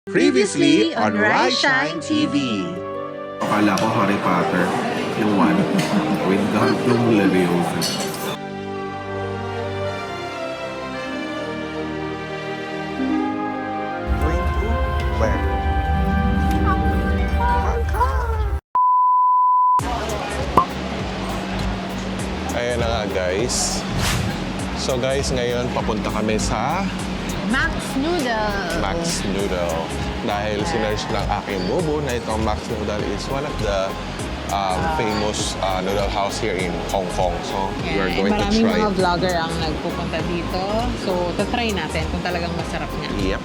Previously on Rise Shine TV. Akala ko Harry Potter, yung one, with Gantung Leviosa. Going to where? Ayan na nga guys. So guys, ngayon papunta kami sa Max Noodle. Max Noodle. Dahil sinerge ng aking bubo na itong Max Noodle is one of the famous noodle house here in Hong Kong. So, we are going to Maraming try mga it. vlogger ang nagpupunta dito. So, tatry natin kung talagang masarap niya. Yep.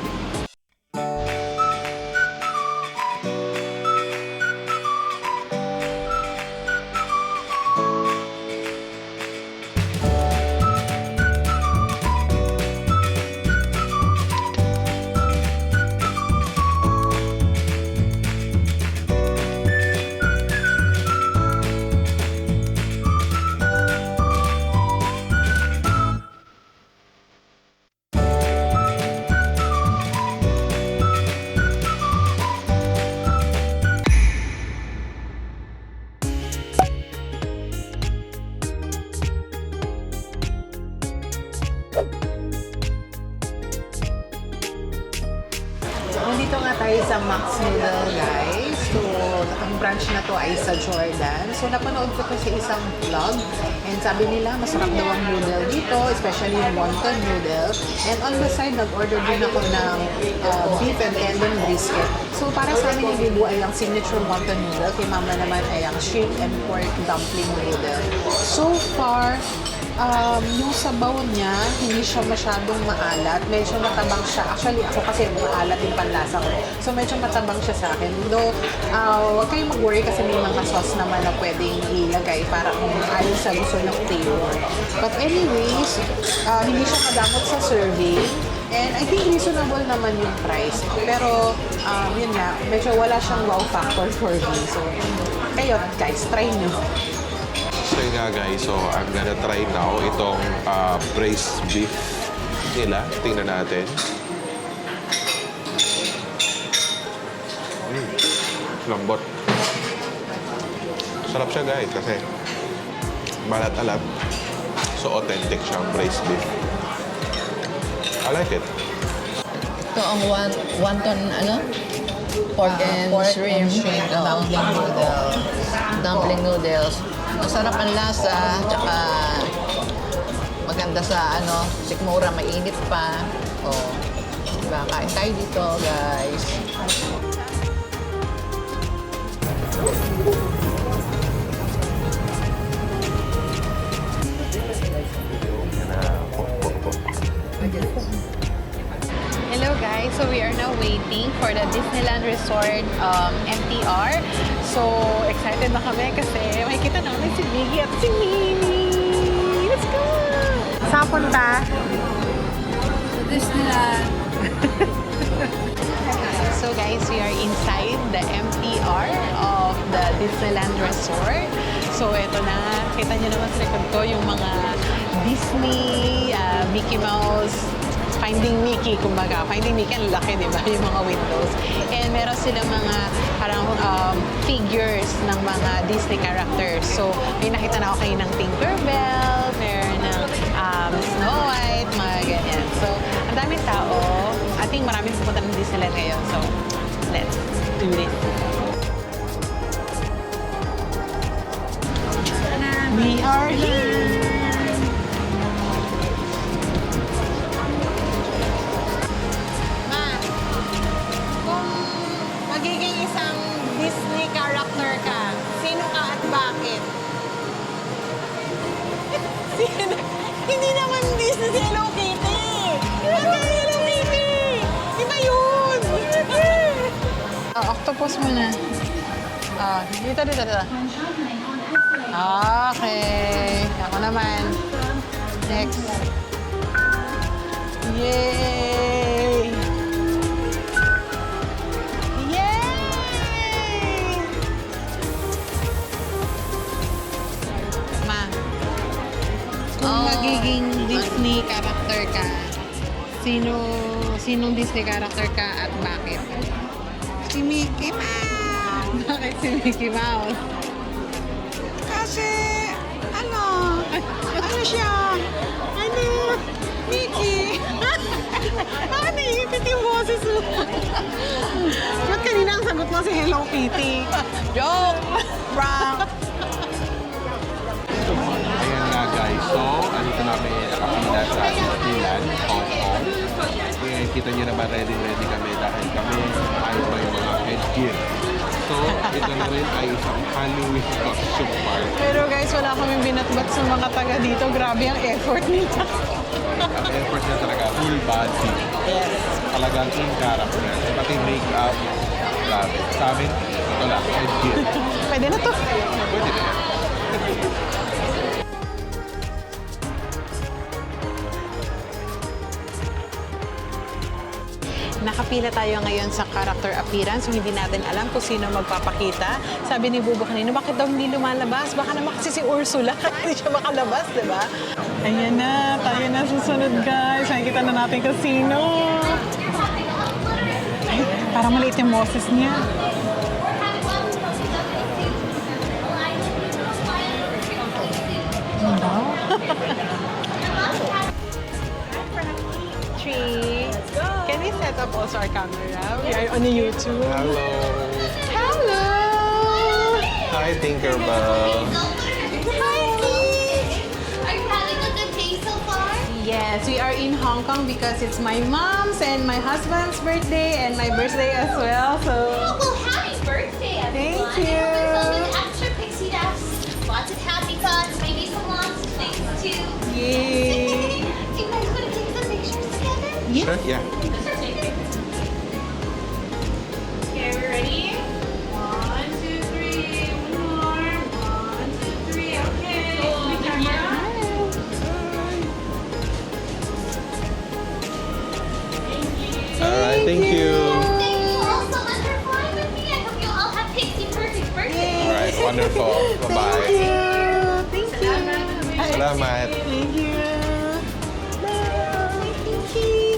Nandito nga tayo sa Max Noodle, guys. So, ang branch na to ay sa Jordan. So, napanood ko to sa isang vlog. And sabi nila, masarap daw ang noodle dito, especially yung wonton noodle. And on the side, nag-order din ako ng beef and tendon brisket. So, para sa amin, yung Bibu ay ang signature wonton noodle. Kay mama naman ay ang shrimp and pork dumpling noodle. So far, yung sabaw niya, hindi siya masyadong maalat. Medyo matabang siya. Actually, ako kasi maalat yung panlasa ko. So, medyo matabang siya sa akin. Though, huwag kayong mag-worry kasi may mga sauce naman na pwedeng ilagay para kung ayon sa gusto ng flavor. But anyways, hindi siya madamot sa serving. And I think reasonable naman yung price. Pero, yun nga, medyo wala siyang wow factor for me. So, kayo guys, try nyo. So yun nga guys, so I'm gonna try now itong braised beef nila. Tingnan natin. Lambot. Sarap siya guys kasi balat-alat. So authentic siyang braised beef. I like it. Ito ang wonton, pork and shrimp, dumpling noodles. Dumpling noodles. Masarap ang lasa, tsaka maganda sa sikmura, mainit pa. Oh, diba? Kain tayo dito, guys. Hello guys, so we are now waiting for the Disneyland Resort MTR. So excited na kami kasi makikita namin si Miggy at si Minnie. Let's go! Saan punta? Sa Disneyland. So guys, we are inside the MTR of the Disneyland Resort. So ito na, kita nyo naman sa likod ko yung mga Disney, Mickey Mouse, Finding Mickey, kumbaga. Finding Mickey, ang laki, di ba? Yung mga windows. And meron silang mga parang figures ng mga Disney characters. So, may nakita na ako kayo ng Tinkerbell, meron ng Snow White, mga ganyan. So, ang daming tao. I think maraming pupunta ng Disneyland ngayon. So, let's do this. We are here! Magiging isang Disney character ka, sino ka at bakit? Sino? Hindi naman Disney si Hello Kitty! Hello Kitty! Iba yun! Octopus muna. Dito. Okay. Ako naman. Next. Yay! Kung magiging Disney character ka, sino sinong Disney character ka at bakit? Si Mickey Mouse! Bakit si Mickey Mouse? Kasi, ano siya? Mickey! Bakit naiipit yung boses mo? Ba't kanina ang sagot mo si Hello Kitty? Joke! Prank! Ayan nga guys, so andito namin nakapila sa Disneyland, Hong Kong. Ayan, kita nyo naman ready kami dahil kami ay may mga headgear. So, ito na rin ay isang Halloween costume party. Pero guys, wala kaming binatbat sa mga taga dito. Grabe ang effort nila. Ang effort niya talaga, full body. Yes. Talagang in character. Pati makeup, grabe. Sa amin, ito lang, headgear. Pwede na to. Pwede na yan. Nakapila tayo ngayon sa character appearance. So, hindi natin alam kung sino magpapakita. Sabi ni Bubo kanina, bakit daw hindi lumalabas? Baka naman kasi si Ursula. Hindi siya makalabas, di ba? Ayan na. Tayo na susunod, guys. Nakikita na natin kung sino. Ay, parang maliit yung boses niya. Three. Can we set up also our camera? We are on YouTube. Hello! Hello! Hi, Tinkerbell! Are you having a good day so far? Yes, we are in Hong Kong because it's my mom's and my husband's birthday and my birthday as well. So Oh, well, happy birthday, everyone. Thank you. And for something extra pixie dust, lots of happy thoughts, maybe some lots of things too. yay! Do you guys want to take some pictures together? Sure, yeah. Okay, we ready? 1, 2, 3. One more. 1, 2, 3. Okay. Alright, thank you. Thank you all so much for flying with me. I hope you all have pixie perfect birthday. Alright, wonderful. Bye-bye. Thank you! Salamat. Thank you! Bye! Thank you!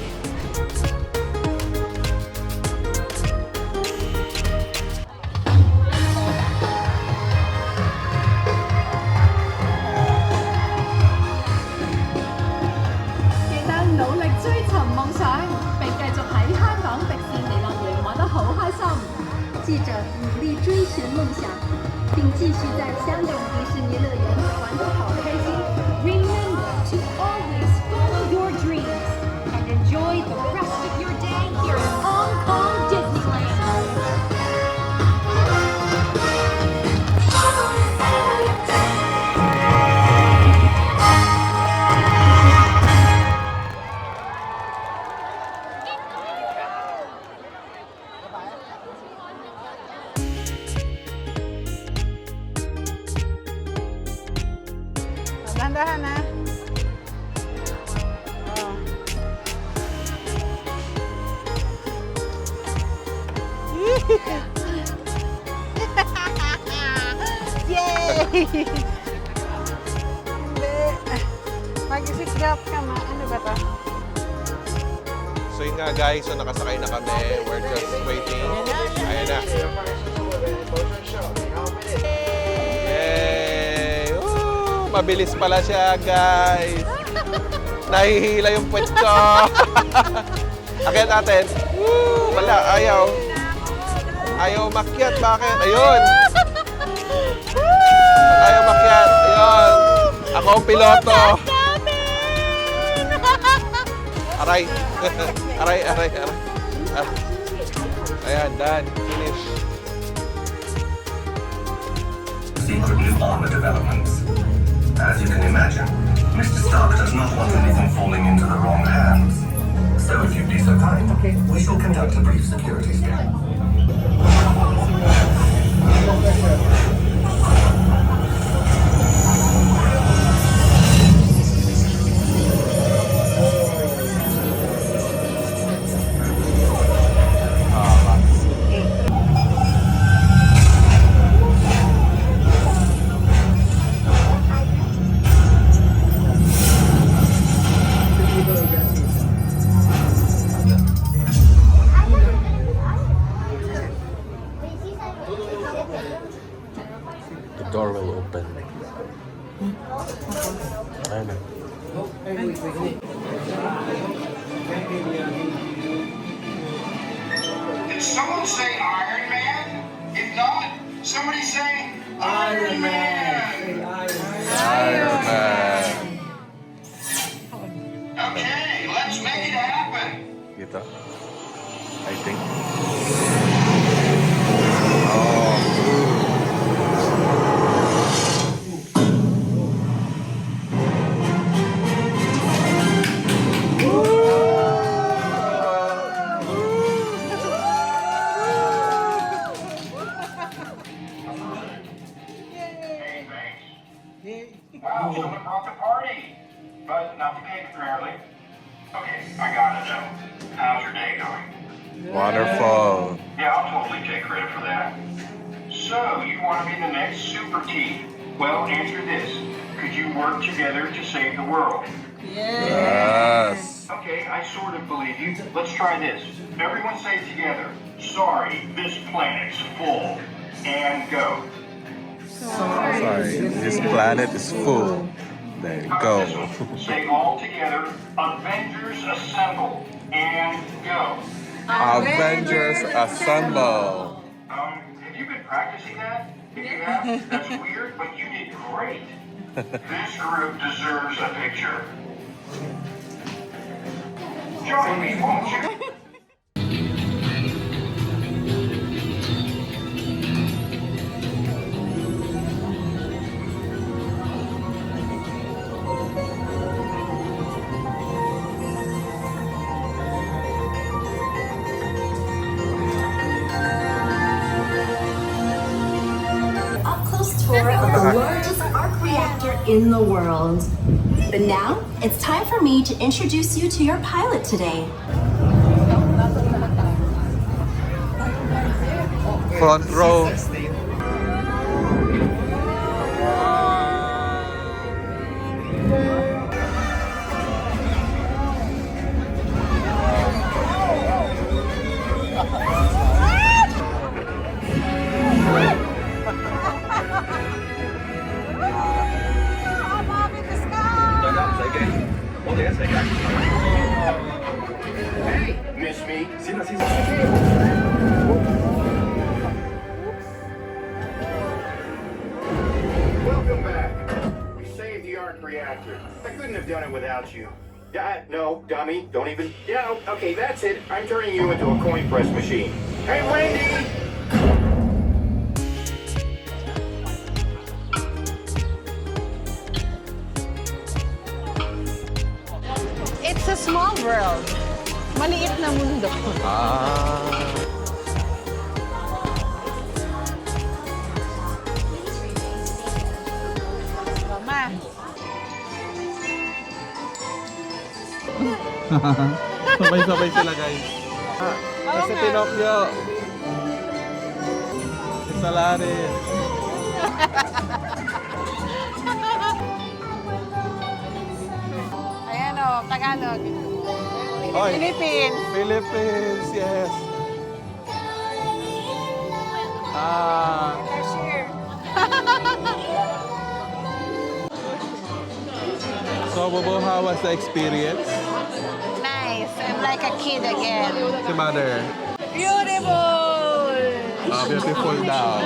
Remember to always follow your dreams and enjoy the rest of your day here in Hong Kong Disneyland. Dahan-dahan na. Yay! Hindi. Mag-seatbelt ka ma. Ano ba to? So yun nga guys, so nakasakay na kami. We're just waiting. Ayan na. Yay! Woo! Mabilis pala siya guys. Nahihila yung puwet ko. Akit natin. Woo! Wala, ayaw. Ayaw makyat. Bakit? Ayun. Ayaw makyat. Ayun. Ako ang piloto. Aray. Aray. Ayan, done. Finish. secretly on the developments. As you can imagine, Mr. Stark does not want anything falling into the wrong hands. So if you'd be so kind, we shall conduct a brief security scan. someone say Iron Man? If not, somebody say Iron Man. Iron Man. Okay, let's make it happen. Gitu. I think. Oh. Hey, thanks. Wow, someone brought the party. But not the cake, apparently. Okay, I got it though. How's your day going? Wonderful. Yeah, I'll totally take credit for that. So, you want to be the next super team? Well, answer this. Could you work together to save the world? Yes. Okay, I sort of believe you. Let's try this. Everyone say together. Sorry, this planet's full. And go. Sorry, this planet is full. There you How about this go. one? Say all together. Avengers assemble. And go. Avengers assemble. Have you been practicing that? If you have, that's weird, but you did great. This group deserves a picture. Join me, won't you? Up-close tour of the largest arc reactor in the world. But now, it's time for me to introduce you to your pilot today. Front row. Hey, miss me? Welcome back. We saved the arc reactor. I couldn't have done it without you. No, dummy, don't even. Yeah, okay, that's it. I'm turning you into a coin press machine. Hey, Wendy! It's a small world. Maliit na mundo. Mama. Sabay-sabay sila guys. Kasi Pinocchio. Isa Larin. Ayan o, Tagalog. Oy. Philippines. Philippines, yes. So, Bobo, how was the experience? Nice. I'm like a kid again. Si Mother. Beautiful! Beautiful daw.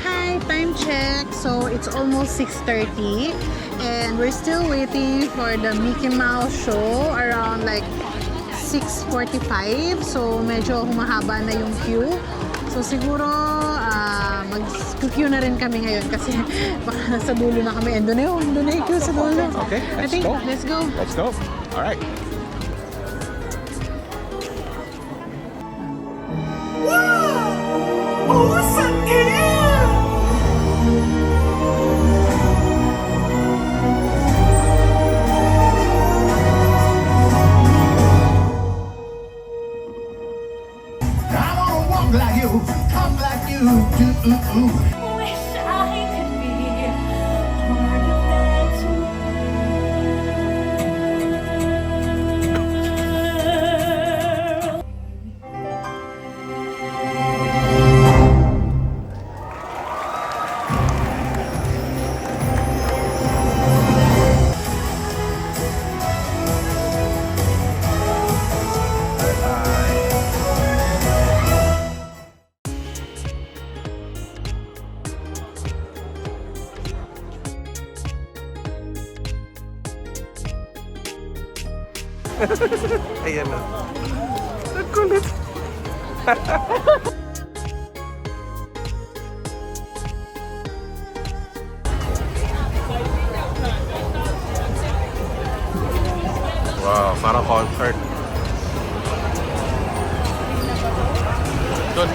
Hi, time check. So it's almost 6:30 and we're still waiting for the Mickey Mouse show around like 6:45. So medyo humahaba na yung queue. So siguro mag-queue na rin kami ngayon kasi baka nasa dulo na kami. And doon na yung queue sa dulo. Okay, I think, let's go. Let's go. All right. Like you, come like you do. Wish I could be part of that world. Ayan na. Ang kulit. Wow, parang concert. Doon.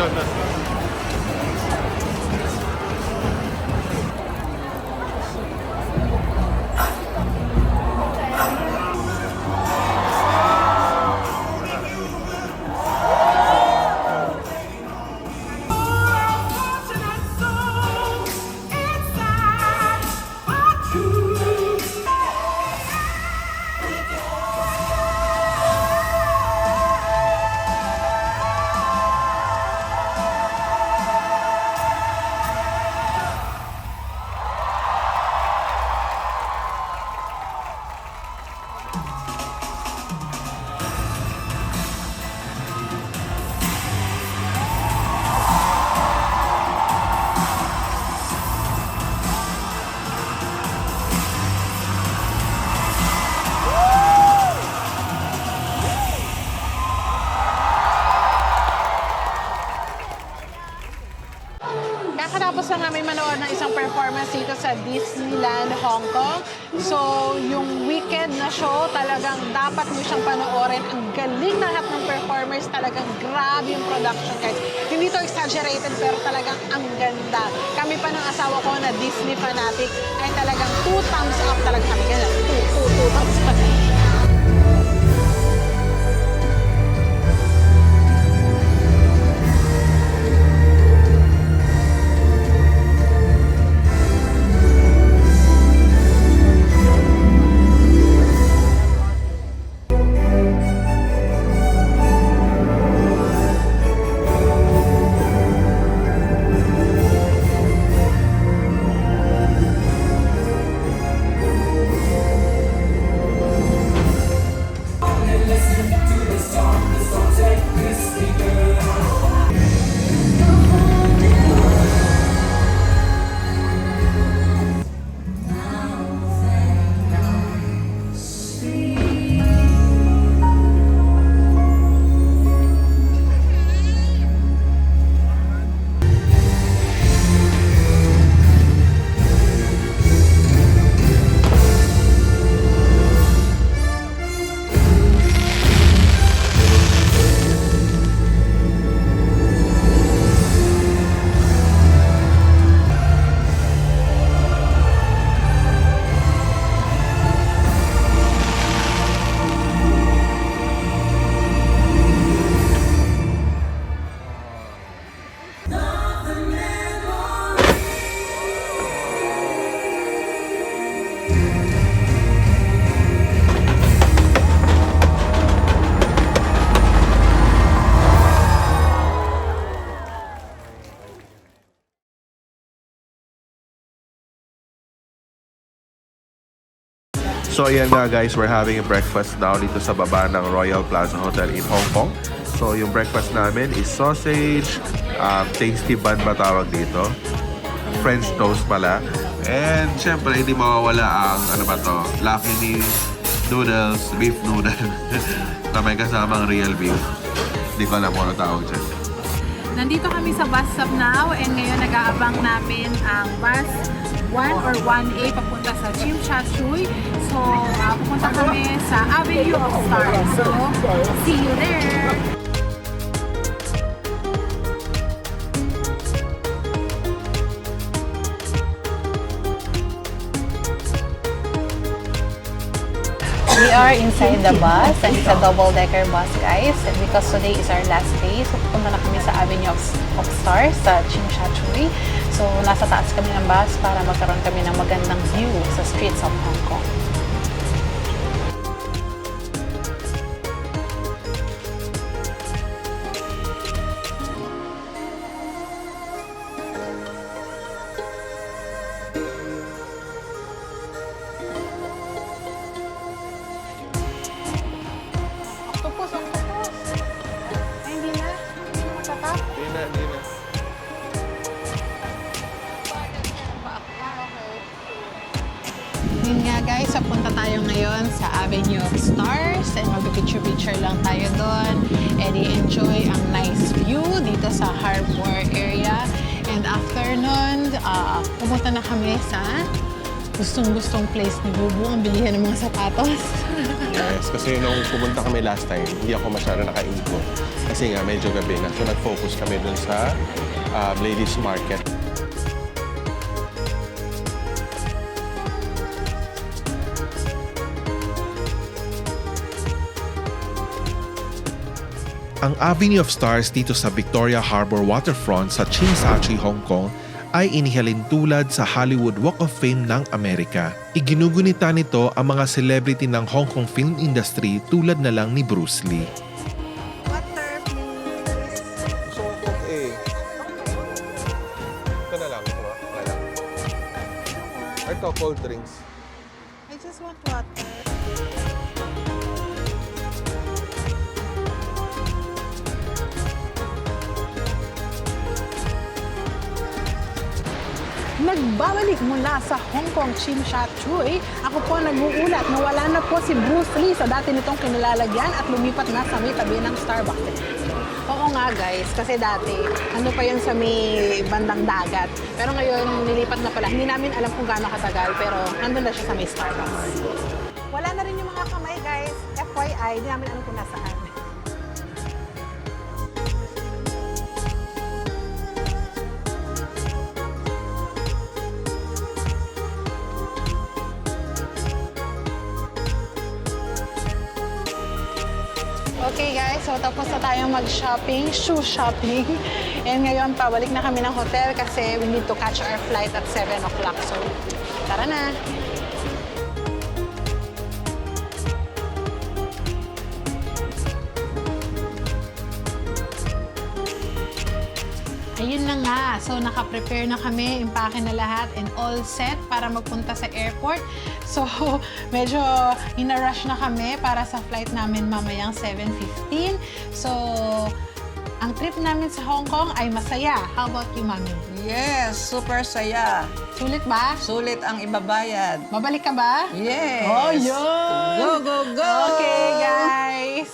Kakatapos lang namin manood ng isang performance dito sa Disneyland, Hong Kong. So, yung weekend na show, talagang dapat mo siyang panoorin. Ang galing na lahat ng performers, talagang grabe yung production, guys. Hindi to exaggerated, pero talagang ang ganda. Kami pa ng asawa ko na Disney fanatic ay talagang 2 thumbs up talaga kami. Ganyan, 2 thumbs up. So ayan nga guys, we're having a breakfast now dito sa baba ng Royal Plaza Hotel in Hong Kong. So yung breakfast namin is sausage, tasty bun ba tawag dito? French toast pala. And syempre hindi mawawala ang ano ba to, Lucky Me noodles, beef noodle na may kasamang real beef. Hindi ko alam kung ano tawag dyan. Nandito kami sa bus stop now and ngayon nag-aabang namin ang bus 1 or 1A papunta sa Tsim Sha Tsui. So, pupunta kami sa Avenue of Stars. So, see you there! We are inside the bus and it's a double-decker bus, guys. And because today is our last day, so pupunta na kami sa Avenue of Stars sa Tsim Sha Tsui. So, nasa taas kami ng bus para magkaroon kami ng magandang view sa streets of Hong Kong. Octopus! Ay, hindi na. Matatap. Hindi na. Yun nga guys, punta tayo ngayon ngayon sa Avenue of Stars and mag-picture-picture lang tayo doon and i-enjoy ang nice view dito sa harbor area. And after nun, pumunta na kami sa gustong-gustong place ni Bubu ang bilihan ng mga sapatos. Yes, kasi nung pumunta kami last time, hindi ako masyado nakaikot. Kasi nga, medyo gabi na. So, nag-focus kami dun sa ladies market. Ang Avenue of Stars dito sa Victoria Harbour Waterfront sa Tsim Sha Tsui, Hong Kong ay inihalin tulad sa Hollywood Walk of Fame ng Amerika. Iginugunita nito ang mga celebrity ng Hong Kong film industry tulad na lang ni Bruce Lee. Gusto ko Coke eh. Ito na lang. Ito na lang. Ito, cold drinks. I just want water. Nagbabalik mula sa Hong Kong Tsim Sha Tsui, ako po nag-uulat na wala na po si Bruce Lee sa dati nitong kinilalagyan at lumipat na sa may tabi ng Starbucks. Oo nga guys, kasi dati, ano pa yun sa may bandang dagat. Pero ngayon, nilipat na pala. Hindi namin alam kung gaano katagal, pero nandun na siya sa may Starbucks. Wala na rin yung mga kamay, guys. FYI, hindi namin alam kung nasaan. Okay guys, so tapos na tayong mag-shopping, shoe shopping. And ngayon, pabalik na kami ng hotel kasi we need to catch our flight at 7 o'clock. So, tara na! Ayun na nga. So, naka-prepare na kami, impake na lahat, and all set para magpunta sa airport. So, medyo ina-rush na kami para sa flight namin mamayang 7:15. So, ang trip namin sa Hong Kong ay masaya. How about you, Mami? Yes, super saya. Sulit ba? Sulit ang ibabayad. Babalik ka ba? Yes. Oh, yun! Go, go, go! Okay, guys.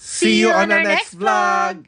See you on our next vlog!